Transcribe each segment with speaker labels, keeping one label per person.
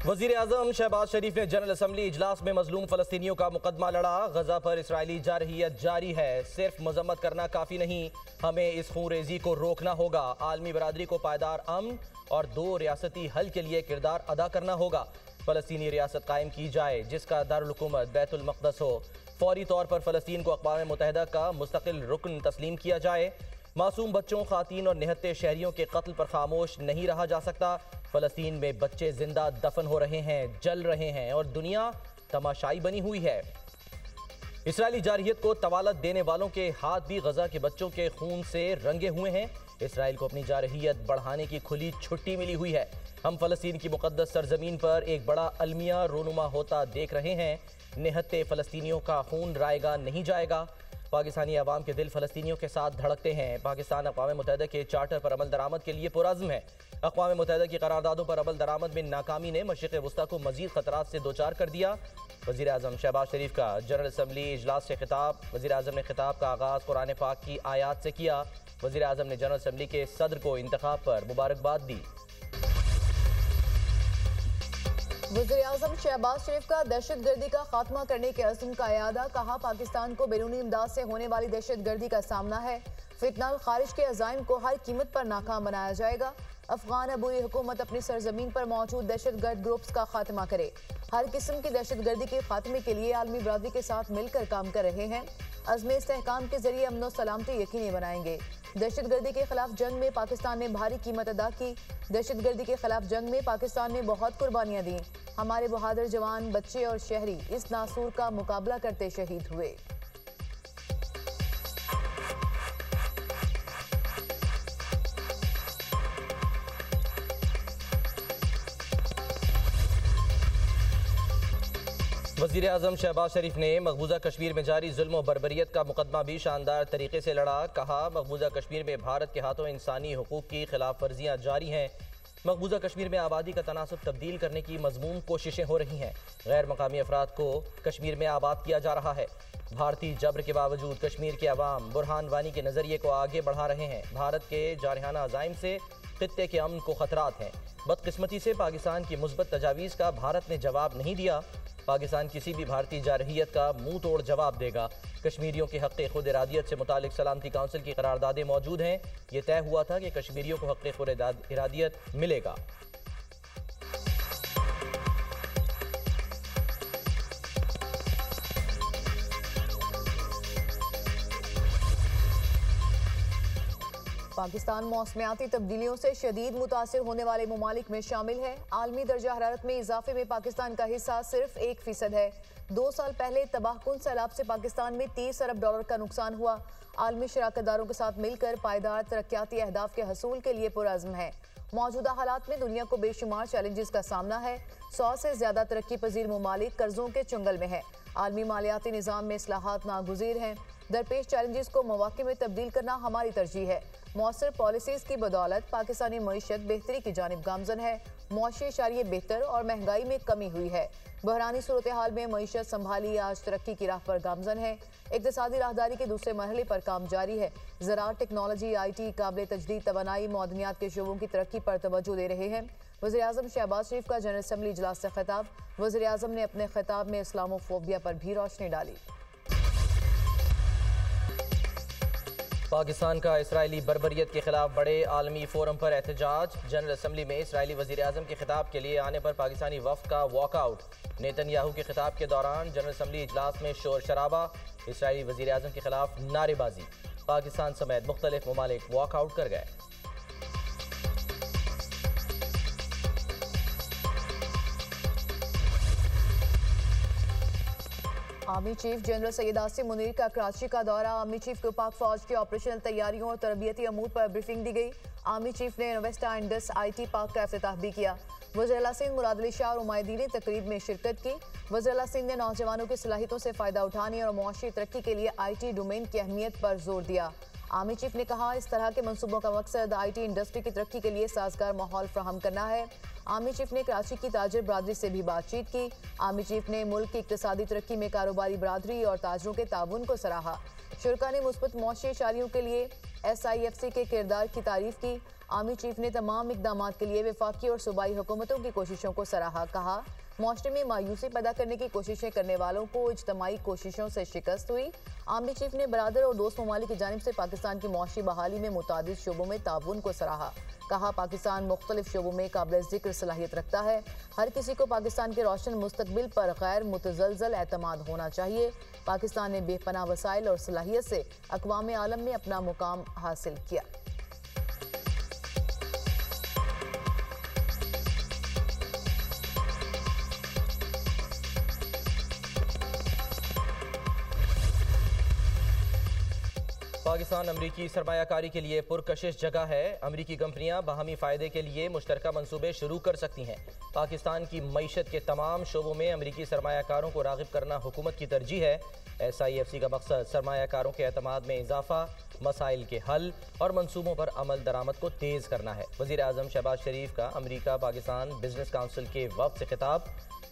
Speaker 1: वज़ीर आज़म शहबाज शरीफ ने general assembly इजलास में मजलूम फ़लस्तीनियों का मुकदमा लड़ा। गजा पर इसराइली जारहियत जारी है, सिर्फ मजम्मत करना काफ़ी नहीं, हमें इस खून रेजी को रोकना होगा। आलमी बरादरी को पायदार अमन और 2 रियासती हल के लिए किरदार अदा करना होगा। फ़लस्तीनी रियासत कायम की जाए जिसका दारुल-हुकूमत बैतुल मक़दस हो। फौरी तौर पर फ़लस्तीन को अक़वाम मुत्तहिदा का मुस्तक़िल रुकन तस्लीम किया जाए। मासूम बच्चों, ख़ातीन और निहत्ते शहरियों के कत्ल पर खामोश नहीं रहा जा सकता। फ़लस्तीन में बच्चे जिंदा दफन हो रहे हैं, जल रहे हैं और दुनिया तमाशाई बनी हुई है। इसराइली जारहियत को तवालत देने वालों के हाथ भी गजा के बच्चों के खून से रंगे हुए हैं। इसराइल को अपनी जारहियत बढ़ाने की खुली छुट्टी मिली हुई है। हम फ़लस्तीन की मुक़द्दस सरजमीन पर एक बड़ा अलमिया रोनुमा होता देख रहे हैं। निहत्ते फ़लस्तीनियों का खून रायगा नहीं जाएगा। पाकिस्तानी अवाम के दिल फ़लस्तीनियों के साथ धड़कते हैं। पाकिस्तान अक़वाम मुत्तहिदा के चार्टर पर अमल दरामद के लिए पुरअज़्म है। अक़वाम मुत्तहिदा की करारदादों पर अमल दरामद में नाकामी ने मशरिक़ वस्ता को मज़ीद ख़तरात से दोचार कर दिया। वज़ीर आज़म शहबाज शरीफ का जनरल असम्बली इजलास से खिताब। वज़ीर आज़म ने खिताब का आगाज़ कुरान पाक की आयात से किया। वज़ीर आज़म ने जनरल असम्बली के सदर को इंतखाब पर मुबारकबाद दी।
Speaker 2: वज़ीर आज़म शहबाज शरीफ का दहशतगर्दी का खात्मा करने के अज़्म का यादा। कहा, पाकिस्तान को बैरूनी इमदाद से होने वाली दहशतगर्दी का सामना है। फितना खारिज के अज़ाइम को हर कीमत पर नाकाम बनाया जाएगा। अफगान अबूरी हुकूमत अपनी सरजमीन पर मौजूद दहशतगर्द ग्रुप्स का खात्मा करे। हर किस्म की दहशतगर्दी के खात्मे के लिए आलमी बरादरी के साथ मिलकर काम कर रहे हैं। अज़्म इस्तेहकाम के जरिए अमन और सलामती यकीनी बनाएंगे। दहशतगर्दी के खिलाफ जंग में पाकिस्तान ने भारी कीमत अदा की। दहशतगर्दी के खिलाफ जंग में पाकिस्तान ने बहुत कुर्बानियां दी। हमारे बहादुर जवान, बच्चे और शहरी इस नासूर का मुकाबला करते शहीद हुए।
Speaker 1: वज़ीर आज़म शहबाज शरीफ ने मकबूजा कश्मीर में जारी जुल्म और बर्बरियत का मुकदमा भी शानदार तरीके से लड़ा। कहा, मकबूजा कश्मीर में भारत के हाथों इंसानी हुकूक की खिलाफ वर्जियाँ जारी हैं। मकबूजा कश्मीर में आबादी का तनासुब तब्दील करने की मज़मूम कोशिशें हो रही हैं। गैर मकामी अफराद को कश्मीर में आबाद किया जा रहा है। भारतीय जबर के बावजूद कश्मीर के अवाम बुरहान वानी के नज़रिए को आगे बढ़ा रहे हैं। भारत के जारहाना अज़ाइम से खित्ते के अमन को खतरात हैं। बदकिस्मती से पाकिस्तान की मुस्बत तजावीज़ का भारत ने जवाब नहीं दिया। पाकिस्तान किसी भी भारतीय जारहियत का मुंह तोड़ जवाब देगा। कश्मीरियों के हक़ खुद इरादियत से मुतालिक सलामती काउंसिल की करारदादें मौजूद हैं। ये तय हुआ था कि कश्मीरियों को हक़ खुद इरादियत मिलेगा।
Speaker 2: पाकिस्तान मौसमियाती तब्दीलियों से शदीद मुतासिर होने वाले ममालिक में शामिल है। आलमी दर्जा हरारत में इजाफे में पाकिस्तान का हिस्सा सिर्फ 1% है। 2 साल पहले तबाहकुन सैलाब से पाकिस्तान में $30 अरब का नुकसान हुआ। आलमी शराकतदारों के साथ मिलकर पायदार तरक्याती अहदाफ के हसूल के लिए पुरअज़्म है। मौजूदा हालात में दुनिया को बेशुमार चैलेंजेस का सामना है। 100 से ज्यादा तरक्की पजीर ममालिक कर्जों के चंगल में है। आलमी मालियाती निज़ाम में इस्लाहात नागुज़ीर हैं। दरपेश चैलेंजेस को मौक़े में तब्दील करना हमारी तरजीह है। मौसर पॉलिसीज़ की बदौलत पाकिस्तानी मईशत बेहतरी की जानिब गामजन है। मुआशी इशारिये बेहतर और महंगाई में कमी हुई है। बहरानी सूरत हाल में मईशत संभाली आज तरक्की की राह पर गामजन है। इक़्तिसादी राहदारी के दूसरे मरहले पर काम जारी है। ज़राअत, टेक्नोलॉजी, IT, काबिल तजदीद तवानाई, मौदनियात के शोबों की तरक्की पर तवज्जो दे रहे हैं। वज़ीर आज़म शहबाज शरीफ का जनरल असम्बली इजलास से खिताब। वज़ीर आज़म ने अपने खिताब में इस्लामोफोबिया पर भी रोशनी डाली।
Speaker 1: पाकिस्तान का इसराइली बर्बरियत के खिलाफ बड़े आलमी फोरम पर एहतजाज। जनरल असम्बली में इसराइली वज़ीर आज़म के खिताब के लिए आने पर पाकिस्तानी वफ़द का वॉकआउट। नेतन्याहू के खिताब के दौरान जनरल असम्बली इजलास में शोर शराबा। इसराइली वज़ीर आज़म के खिलाफ नारेबाजी। पाकिस्तान समेत मुख्तलिफ ममालिक वॉकआउट कर गए।
Speaker 2: Army chief general Syed Asim Munir का कराची का दौरा। आर्मी चीफ को पाक फौज की ऑपरेशनल तैयारियों और तरबियती अमूर पर ब्रीफिंग दी गई। आर्मी चीफ ने इन्वेस्टा इंडस IT पार्क का इफ्तिताह भी किया। वज़ीर आला सिंध मुराद अली शाह और उमायदी ने तकरीब में शिरकत की। वज़ीर आला सिंध ने नौजवानों की सलाहियतों से फ़ायदा उठाने और मुआशी तरक्की के लिए IT डोमेन की अहमियत पर जोर दिया। आर्मी चीफ ने कहा, इस तरह के मंसूबों का मकसद IT इंडस्ट्री की तरक्की के लिए साजगार माहौल फराहम करना है। आर्मी चीफ ने कराची की ताजिर बरादरी से भी बातचीत की। आर्मी चीफ ने मुल्क की इक्तिसादी तरक्की में कारोबारी बरादरी और ताजरों के ताउन को सराहा। शुरका ने मुस्बत मौशी इशारियों के लिए SIFC के किरदार की तारीफ की। आर्मी चीफ ने तमाम इकदामात के लिए वफाकी और सूबाई हुकूमतों की कोशिशों को सराहा। कहा, मुआशरे में मायूसी पैदा करने की कोशिशें करने वालों को इज्तमाई कोशिशों से शिकस्त हुई। आर्मी चीफ ने बरादर और दोस्त ममालिक की जानिब से पाकिस्तान की मुआशी बहाली में मुतादिद शोबों में ताउन को सराहा। कहा, पाकिस्तान मुख्तलिफ शोबों में काबिल जिक्र सलाहियत रखता है। हर किसी को पाकिस्तान के रोशन मुस्तकबिल पर गैर मुतज़लज़ल एतमाद होना चाहिए। पाकिस्तान ने बेपनाह वसाइल और सलाहियत से अक़वाम आलम में अपना मुकाम हासिल किया।
Speaker 1: पाकिस्तान अमरीकी सरमायाकारी के लिए पुरकशिश जगह है। अमरीकी कंपनियां बाहमी फ़ायदे के लिए मुश्तरका मंसूबे शुरू कर सकती हैं। पाकिस्तान की मईशत के तमाम शोबों में अमरीकी सरमायाकारों को राग़िब करना हुकूमत की तरजीह है। SIFC का मकसद सरमायाकारों के एतमाद में इजाफा, मसाइल के हल और मंसूबों पर अमल दरामद को तेज़ करना है। वज़ीर आज़म शहबाज शरीफ का अमरीका पाकिस्तान बिजनेस काउंसिल के वफ़द से खिताब।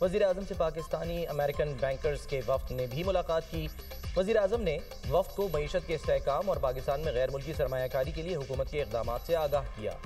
Speaker 1: वज़ीर आज़म से पाकिस्तानी अमेरिकन बैंकर्स के वफ़द ने भी मुलाकात की। वज़ीर आज़म ने वफ़द को मईशत के इस्तेहकाम और पाकिस्तान में गैर मुल्की सरमायाकारी के लिए हुकूमत के इक़दामात से आगाह किया।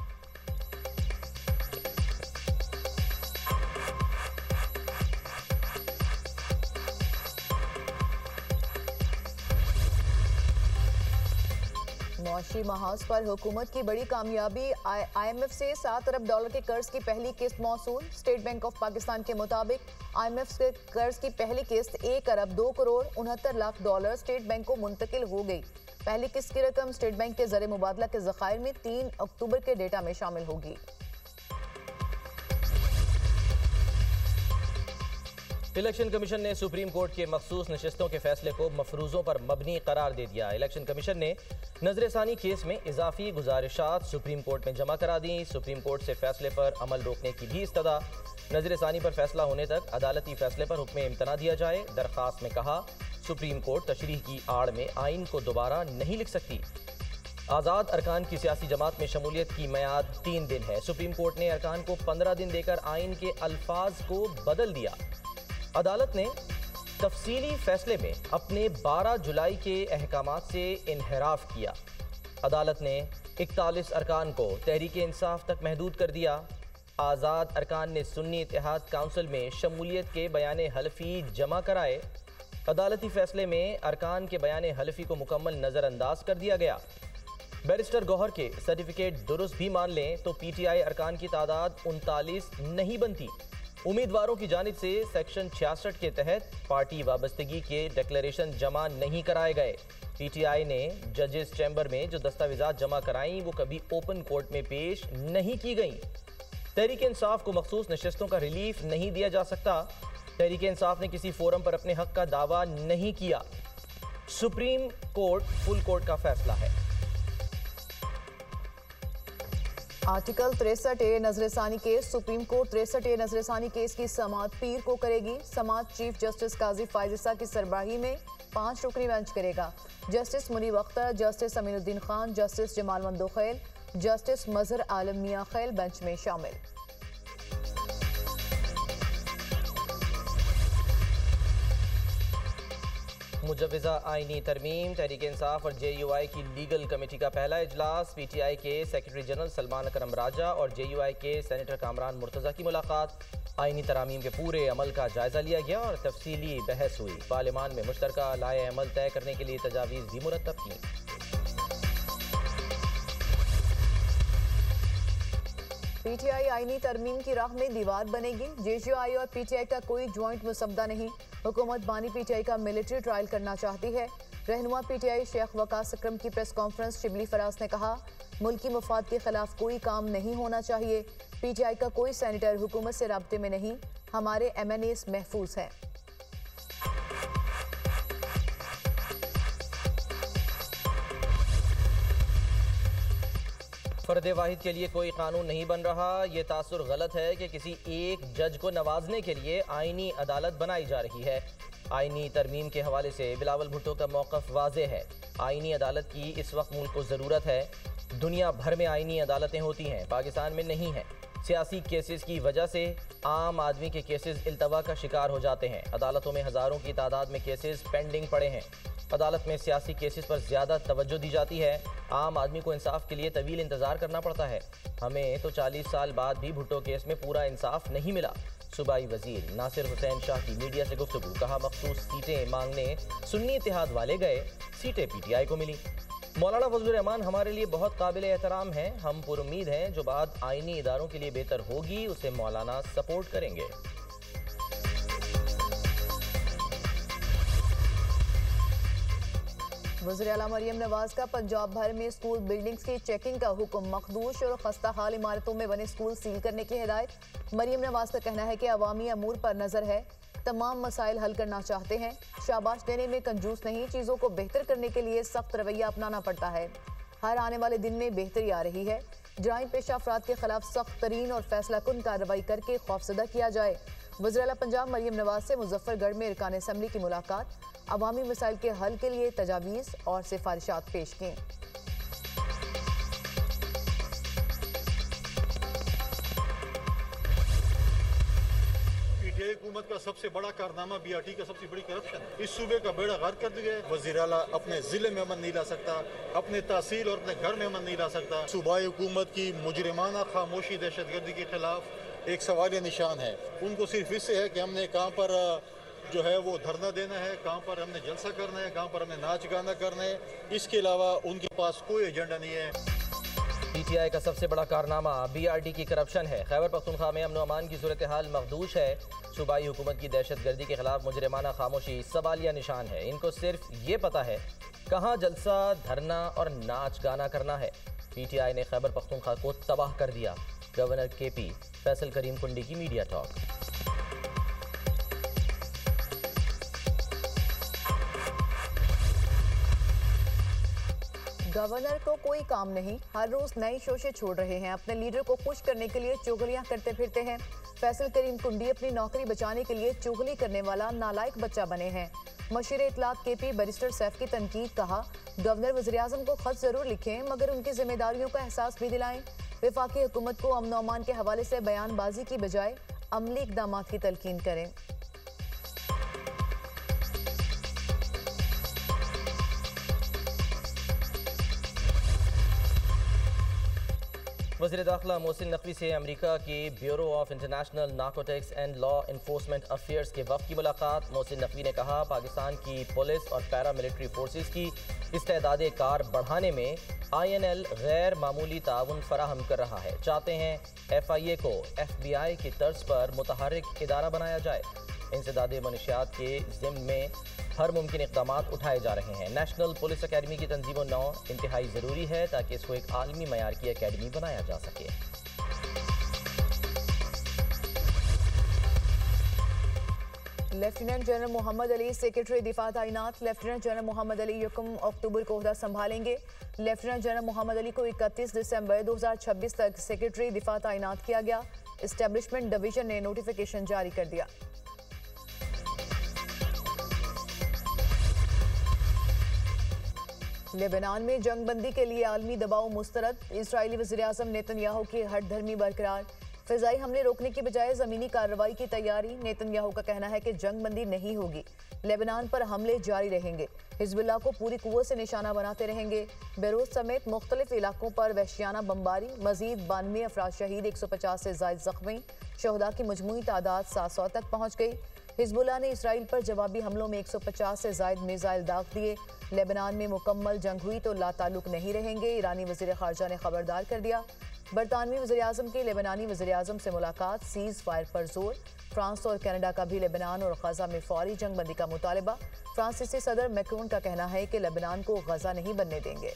Speaker 2: मुआशी महाज पर हुकूमत की बड़ी कामयाबी। IMF से $7 अरब के कर्ज की पहली किस्त मौसूल। स्टेट बैंक ऑफ पाकिस्तान के मुताबिक IMF के कर्ज की पहली किस्त $1 अरब 2 करोड़ 69 लाख स्टेट बैंक को मुंतकिल हो गई। पहली किस्त की रकम स्टेट बैंक के ज़र मुबादला के ज़खायर में 3 अक्टूबर के डेटा में शामिल होगी।
Speaker 1: इलेक्शन कमीशन ने सुप्रीम कोर्ट के मखसूस नशिस्तों के फैसले को मफरूज़ों पर मबनी करार दे दिया। इलेक्शन कमीशन ने नजरसानी केस में इजाफी गुजारिशात सुप्रीम कोर्ट में जमा करा दी। सुप्रीम कोर्ट से फैसले पर अमल रोकने की भी इस्तदा। नजरसानी पर फैसला होने तक अदालती फैसले पर हुक्म इम्तना दिया जाए। दरख्वास्त में कहा, सुप्रीम कोर्ट तशरीह की आड़ में आइन को दोबारा नहीं लिख सकती। आज़ाद अरकान की सियासी जमात में शमूलियत की मियाद 3 दिन है। सुप्रीम कोर्ट ने अरकान को 15 दिन देकर आइन के अल्फाज को बदल दिया। अदालत ने तफसीली फैसले में अपने 12 जुलाई के अहकामात से इन्हिराफ किया। अदालत ने 41 अरकान को तहरीक इंसाफ तक महदूद कर दिया। आज़ाद अरकान ने सुन्नी इत्तेहाद काउंसिल में शमूलियत के बयान हलफी जमा कराए। अदालती फैसले में अरकान के बयान हलफी को मुकम्मल नज़रअंदाज कर दिया गया। बैरिस्टर गौहर के सर्टिफिकेट दुरुस्त भी मान लें तो PTI अरकान की तादाद 39 नहीं बनती। उम्मीदवारों की जानिब से सेक्शन 66 के तहत पार्टी वाबस्तगी के डिक्लेरेशन जमा नहीं कराए गए। PTI ने जजेस चैम्बर में जो दस्तावेजात जमा कराई वो कभी ओपन कोर्ट में पेश नहीं की गई। तहरीक इंसाफ को मखसूस नशिस्तों का रिलीफ नहीं दिया जा सकता। तहरीक इंसाफ ने किसी फोरम पर अपने हक का दावा नहीं किया। सुप्रीम कोर्ट फुल कोर्ट का फैसला है।
Speaker 2: आर्टिकल 63A नजरसानी केस। सुप्रीम कोर्ट 63A नजरसानी केस की समाअत पीर को करेगी। समाअत चीफ जस्टिस काजी फायजिसा की सरबराही में 5 रुकनी बेंच करेगा। Justice Munib Akhtar, justice Aminuddin Khan, justice Jamal Mandokhail, justice Mazhar Alam Mian Khel bench में शामिल।
Speaker 1: मुजव्वज़ा आईनी तरमीम। तहरीक इंसाफ और JUI की लीगल कमेटी का पहला इजलास। PTI के सेक्रेटरी जनरल सलमान अकरम राजा और JUI के सेनेटर कामरान मुर्तज़ा की मुलाकात। आईनी तरामीम के पूरे अमल का जायजा लिया गया और तफसीली बहस हुई। पार्लियामान में मुश्तरका लाए अमल तय करने के लिए तजावीज़ भी मुरतब की।
Speaker 2: PTI आईनी तरमीम की राह में दीवार बनेगी। JUI और PTI का कोई ज्वाइंट मुसब्दा नहीं। हुकूमत बानी PTI का मिलिट्री ट्रायल करना चाहती है। रहनुमा PTI शेख वकास अकरम की प्रेस कॉन्फ्रेंस। शिबली फराज ने कहा, मुल्की मफाद के खिलाफ कोई काम नहीं होना चाहिए। PTI का कोई सेनेटर हुकूमत से राब्ते में नहीं। हमारे MNAs महफूज हैं।
Speaker 1: फर्द वाहिद के लिए कोई कानून नहीं बन रहा। ये तासुर गलत है कि किसी एक जज को नवाजने के लिए आईनी अदालत बनाई जा रही है। आईनी तरमीम के हवाले से बिलावल भुट्टो का मौक़िफ़ वाज़ेह है। आईनी अदालत की इस वक्त मुल्क को ज़रूरत है। दुनिया भर में आईनी अदालतें होती हैं, पाकिस्तान में नहीं है। सियासी केसेस की वजह से आम आदमी के केसेस इल्तवा का शिकार हो जाते हैं। अदालतों में हज़ारों की तादाद में केसेस पेंडिंग पड़े हैं। अदालत में सियासी केसेस पर ज़्यादा तवज्जो दी जाती है। आम आदमी को इंसाफ के लिए तवील इंतज़ार करना पड़ता है। हमें तो 40 साल बाद भी भुट्टो केस में पूरा इंसाफ नहीं मिला। सूबाई वजीर नासिर हुसैन शाह की मीडिया से गुफ्तगू, कहा मखसूस सीटें मांगने सुन्नी इत्तेहाद वाले गए, सीटें PTI को मिली। मौलाना फजलुर रहमान हमारे लिए बहुत काबिल एहतराम हैं। हम पुरुम्मीद हैं जो बात आईनी इदारों के लिए बेहतर होगी उसे मौलाना सपोर्ट करेंगे।
Speaker 2: वज़ीर आला मरियम नवाज का पंजाब भर में स्कूल बिल्डिंग्स की चेकिंग का हुक्म, मखदूश और खस्ता हाल इमारतों में बने स्कूल सील करने की हिदायत। मरियम नवाज का कहना है कि अवामी अमूर पर नजर है, तमाम मसाइल हल करना चाहते हैं, शाबाश देने में कंजूस नहीं, चीज़ों को बेहतर करने के लिए सख्त रवैया अपनाना पड़ता है। हर आने वाले दिन में बेहतरी आ रही है। जराइम पेशा अफराद के खिलाफ सख्त तरीन और फैसला कुन कार्रवाई करके खौफजदा किया जाए। वज़ीर आला पंजाब मरियम नवाज से मुजफ्फरगढ़ में इरकान असम्बली की मुलाकात, अवामी मसाइल के हल के लिए तजावीज़ और सिफारिशात पेश की।
Speaker 3: PTI हुकूमत का सबसे बड़ा कारनामा BRT का सबसे बड़ी करप्शन। इस सूबे का बेड़ा गर्क कर दिया है। वज़ीर आला अपने जिले में अमन नहीं ला सकता, अपने तहसील और अपने घर में अमन नहीं ला सकता। सूबाई हुकूमत की मुजरिमाना खामोशी दहशतगर्दी के खिलाफ एक सवालिया निशान है। उनको सिर्फ इससे है कि हमने कहाँ पर जो है वो धरना देना है, कहाँ पर हमने जलसा करना है, कहाँ पर हमने नाच गाना करना है। इसके अलावा उनके पास कोई एजेंडा नहीं है।
Speaker 1: PTI का सबसे बड़ा कारनामा BRT की करप्शन है। खैबर पख्तूनख्वा में अमन अमान की सूरत हाल मखदूश है। सूबाई हुकूमत की दहशतगर्दी के खिलाफ मुजरिमाना खामोशी सवालिया निशान है। इनको सिर्फ ये पता है कहाँ जलसा, धरना और नाच गाना करना है। PTI ने खैबर पख्तूनख्वा को तबाह कर दिया। गवर्नर KP फैसल करीम कुंडी की मीडिया टॉक।
Speaker 2: गवर्नर को कोई काम नहीं, हर रोज नई शोशे छोड़ रहे हैं, अपने लीडर को खुश करने के लिए चुगलियां करते फिरते हैं। फैसल करीम कुंडी अपनी नौकरी बचाने के लिए चुगली करने वाला नालायक बच्चा बने हैं। मशीर इत्तलात KP बैरिस्टर सैफ की तनकीद, कहा गवर्नर वज़ीर-ए-आज़म को खत जरूर लिखें मगर उनकी जिम्मेदारियों का एहसास भी दिलाएं। वफाकी हुकूमत को अमन अमान के हवाले से बयानबाजी की बजाय अमली इक़दामात की तलकीन करें।
Speaker 1: वज़ीर दाखिला मोहसिन नकवी से अमेरिका के bureau of international narcotics and law enforcement affairs के वक्त की मुलाकात। मोहसिन नकवी ने कहा पाकिस्तान की पुलिस और पैरामिलिट्री फोर्सेस की इस्तेदाद कार बढ़ाने में INL गैर मामूली ताउन फराहम कर रहा है। चाहते हैं FIA को FBI की तर्ज पर मुतहर्रिक इदारा बनाया जाए। इंसदाद मनशियात के ज़िम्न में हर मुमकिन इक़दामात उठाए जा रहे हैं। नेशनल पुलिस अकेडमी की तंजीम नौ इंतहाई ज़रूरी है ताकि इसको एक आलमी मयार की अकेडमी बनाया जा सके।
Speaker 2: Lieutenant general Mohammad Ali secretary दिफा तैनात। लेफ्टिनेंट जनरल मोहम्मद अली 1 अक्टूबर को ओहदा संभालेंगे। लेफ्टिनेंट जनरल मोहम्मद अली को 31 दिसंबर 2026 तक सेक्रेटरी दिफा तैनात किया गया। एस्टेब्लिशमेंट डिवीजन ने नोटिफिकेशन जारी कर दिया। लेबनान में जंग बंदी के लिए आलमी दबाव मुस्तरद। इजरायली वज़ीर-ए-आज़म नेतन्याहू की हर धर्मी बरकरार। फ़िज़ाई हमले रोकने की बजाय ज़मीनी कार्रवाई की तैयारी। नेतन्याहू का कहना है कि जंग बंदी नहीं होगी, लेबनान पर हमले जारी रहेंगे, हिज़्बुल्लाह को पूरी कुव्वत से निशाना बनाते रहेंगे। बेरूत समेत मुख्तलिफ इलाकों पर वहशियाना बमबारी। मजीद 92 अफराद शहीद, 150 से ज़ायद ज़ख्मी। शहदा की मजमूई तादाद 700 तक पहुँच गई। हिज़्बुल्लाह ने इसराइल पर जवाबी हमलों में 150 से ज़ायद मिसाइल दाग दिए। लेबनान में मुकम्मल जंग हुई तो लाताल्लुक नहीं रहेंगे, ईरानी वज़ीर ख़ारजा ने खबरदार कर दिया। बरतानवी वज़ीर-ए-आज़म की लेबनानी वज़ीर-ए-आज़म से मुलाकात, सीज़ फायर पर जोर। फ्रांस और कनाडा का भी लेबनान और गजा में फौरी जंग बंदी का मुतालबा। फ्रांसीसी सदर मैक्रोन का कहना है कि लेबनान को गजा नहीं बनने देंगे।